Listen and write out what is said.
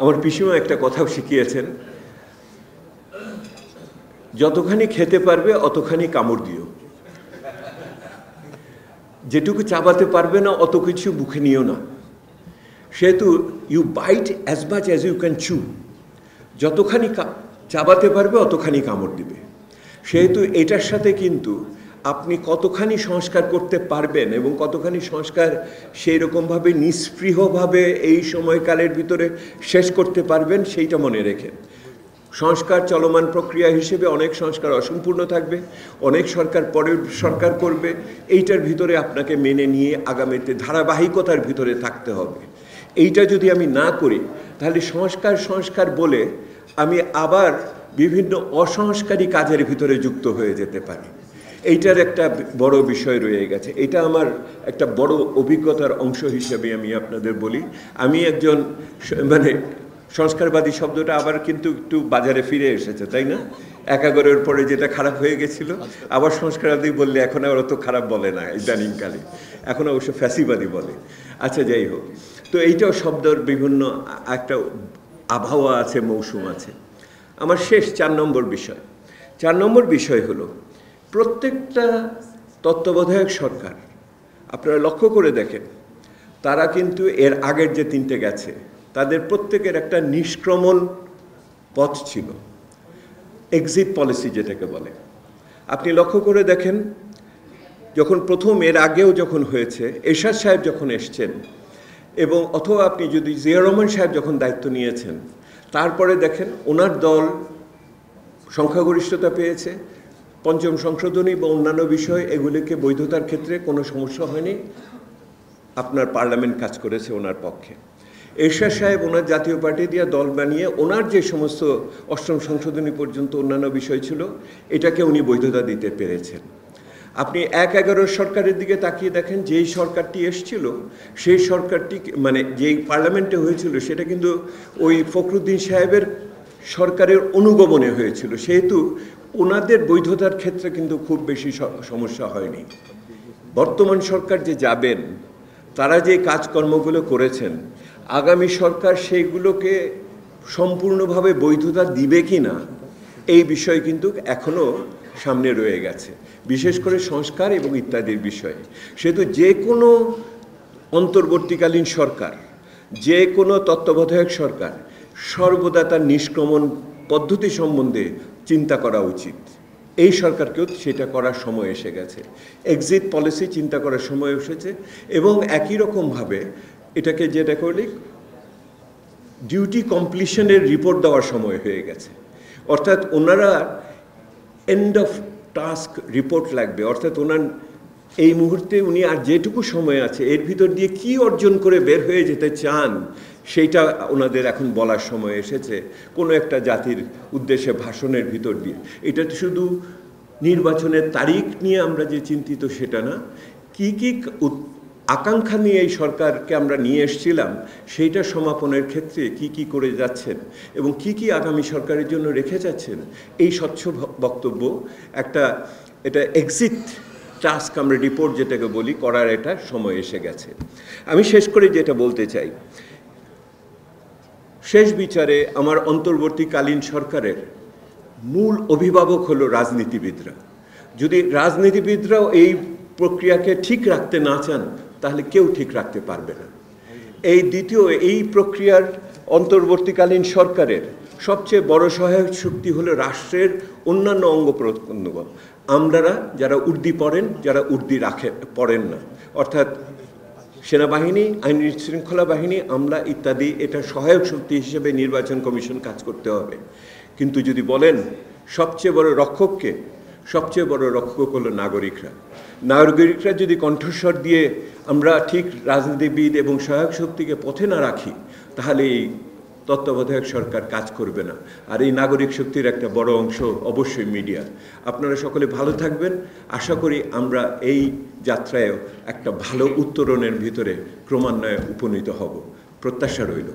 আমার পিসিমা একটা কথাও শিখিয়েছেন, যতখানি খেতে পারবে অতখানি কামড় দিও, যেটুকু চাবাতে পারবে না অত কিছু মুখে নিও না। সেহেতু you bite as much as you can chew, যতখানি চাবাতে পারবে অতখানি কামড় দিবে। সেহেতু এটার সাথে কিন্তু আপনি কতখানি সংস্কার করতে পারবেন এবং কতখানি সংস্কার সেই রকমভাবে নিস্পৃহভাবে এই সময়কালের ভিতরে শেষ করতে পারবেন সেইটা মনে রেখেন। সংস্কার চলমান প্রক্রিয়া হিসেবে অনেক সংস্কার অসম্পূর্ণ থাকবে, অনেক সরকার পরের সরকার করবে, এইটার ভিতরে আপনাকে মেনে নিয়ে আগামীতে ধারাবাহিকতার ভিতরে থাকতে হবে। এইটা যদি আমি না করি তাহলে সংস্কার বলে আমি আবার বিভিন্ন অসংস্কারী কাজের ভিতরে যুক্ত হয়ে যেতে পারি। এইটার একটা বড় বিষয় রয়ে গেছে। এটা আমার একটা বড় অভিজ্ঞতার অংশ হিসেবে আমি আপনাদের বলি। আমি একজন সংস্কারবাদী শব্দটা আবার কিন্তু একটু বাজারে ফিরে এসেছে, তাই না? একাগরের পরে যেটা খারাপ হয়ে গেছিল, আবার সংস্কারবাদী বললে এখন আর অত খারাপ বলে না ইদানিংকালে, এখন অবশ্য ফ্যাসিবাদী বলে। আচ্ছা, যাই হোক, তো এইটাও শব্দের বিভিন্ন একটা আবহাওয়া আছে, মৌসুম আছে। আমার শেষ 4 নম্বর বিষয় হলো প্রত্যেকটা তত্ত্বাবধায়ক সরকার, আপনারা লক্ষ্য করে দেখেন, তারা কিন্তু এর আগের যে 3টে গেছে তাদের প্রত্যেকের একটা নিষ্ক্রমণ পথ ছিল, এক্সিট পলিসি যেটাকে বলে। আপনি লক্ষ্য করে দেখেন, যখন প্রথম এর আগেও যখন হয়েছে, এরশাদ সাহেব যখন এসছেন এবং অথবা আপনি যদি জিয়া রহমান সাহেব যখন দায়িত্ব নিয়েছেন, তারপরে দেখেন ওনার দল সংখ্যাগরিষ্ঠতা পেয়েছে, পঞ্চম সংশোধনী বা অন্যান্য বিষয় এগুলিকে বৈধতার ক্ষেত্রে কোনো সমস্যা হয়নি, আপনার পার্লামেন্ট কাজ করেছে ওনার পক্ষে। এরশাদ সাহেব ওনার জাতীয় পার্টি দিয়ে দল বানিয়ে ওনার যে সমস্ত অষ্টম সংশোধনী পর্যন্ত অন্যান্য বিষয় ছিল এটাকে উনি বৈধতা দিতে পেরেছেন। আপনি 1-11 সরকারের দিকে তাকিয়ে দেখেন, যেই সরকারটি এসছিল সেই সরকারটি যেই পার্লামেন্টে হয়েছিল সেটা কিন্তু ওই ফখরুদ্দিন সাহেবের সরকারের অনুগমনে হয়েছিল, সেহেতু ওনাদের বৈধতার ক্ষেত্রে কিন্তু খুব বেশি সমস্যা হয়নি। বর্তমান সরকার যে যাবেন, তারা যে কাজকর্মগুলো করেছেন, আগামী সরকার সেইগুলোকে সম্পূর্ণভাবে বৈধতা দিবে কি না এই বিষয় কিন্তু এখনও সামনে রয়ে গেছে, বিশেষ করে সংস্কার এবং ইত্যাদির বিষয়ে। সেহেতু যে কোনো অন্তর্বর্তীকালীন সরকার, যে কোনো তত্ত্বাবধায়ক সরকার সর্বদা তার নিষ্ক্রমণ পদ্ধতি সম্বন্ধে চিন্তা করা উচিত। এই সরকারকেও সেটা করার সময় এসে গেছে, এক্সিট পলিসি চিন্তা করার সময় এসেছে। এবং একই রকমভাবে এটাকে যেটা করলে ডিউটি কমপ্লিশনের রিপোর্ট দেওয়ার সময় হয়ে গেছে, অর্থাৎ ওনারা এন্ড অফ টাস্ক রিপোর্ট লাগবে, অর্থাৎ ওনার এই মুহূর্তে উনি আর যেটুকু সময় আছে এর ভিতর দিয়ে কি অর্জন করে বের হয়ে যেতে চান সেইটা ওনাদের এখন বলার সময় এসেছে, কোনো একটা জাতির উদ্দেশ্যে ভাষণের ভিতর দিয়ে। এটা শুধু নির্বাচনের তারিখ নিয়ে আমরা যে চিন্তিত সেটা না, কি কি আকাঙ্ক্ষা নিয়ে এই সরকারকে আমরা নিয়ে এসেছিলাম সেইটা সমাপনের ক্ষেত্রে কি কি করে যাচ্ছেন এবং কি কি আগামী সরকারের জন্য রেখে যাচ্ছেন, এই স্বচ্ছ বক্তব্য এটা এক্সিট টাস্ক আমরা রিপোর্ট যেটাকে বলি করার এটা সময় এসে গেছে। আমি শেষ করে যেটা বলতে চাই, শেষ বিচারে আমার অন্তর্বর্তীকালীন সরকারের মূল অভিভাবক হলো রাজনীতিবিদরা। যদি রাজনীতিবিদরাও এই প্রক্রিয়াকে ঠিক রাখতে না চান তাহলে কেউ ঠিক রাখতে পারবে না। এই প্রক্রিয়ার অন্তর্বর্তীকালীন সরকারের সবচেয়ে বড় সহায়ক শক্তি হলো রাষ্ট্রের অন্যান্য অঙ্গ প্রত্যঙ্গ, আমরারা যারা উর্দি পড়েন, যারা উর্দি পড়েন না, অর্থাৎ সেনাবাহিনী, আইন শৃঙ্খলা বাহিনী, আমলা ইত্যাদি, এটা সহায়ক শক্তি হিসেবে নির্বাচন কমিশন কাজ করতে হবে। কিন্তু যদি বলেন সবচেয়ে বড় রক্ষককে, সবচেয়ে বড় রক্ষক হলো নাগরিকরা যদি কণ্ঠস্বর দিয়ে আমরা ঠিক রাজনীতিবিদ এবং সহায়ক শক্তিকে পথে না রাখি তাহলে এই তত্ত্বাবধায়ক সরকার কাজ করবে না। আর এই নাগরিক শক্তির একটা বড় অংশ অবশ্যই মিডিয়া। আপনারা সকলে ভালো থাকবেন, আশা করি আমরা এই যাত্রায়ও একটা ভালো উত্তরণের ভিতরে ক্রমান্বয়ে উপনীত হব, প্রত্যাশা রইল।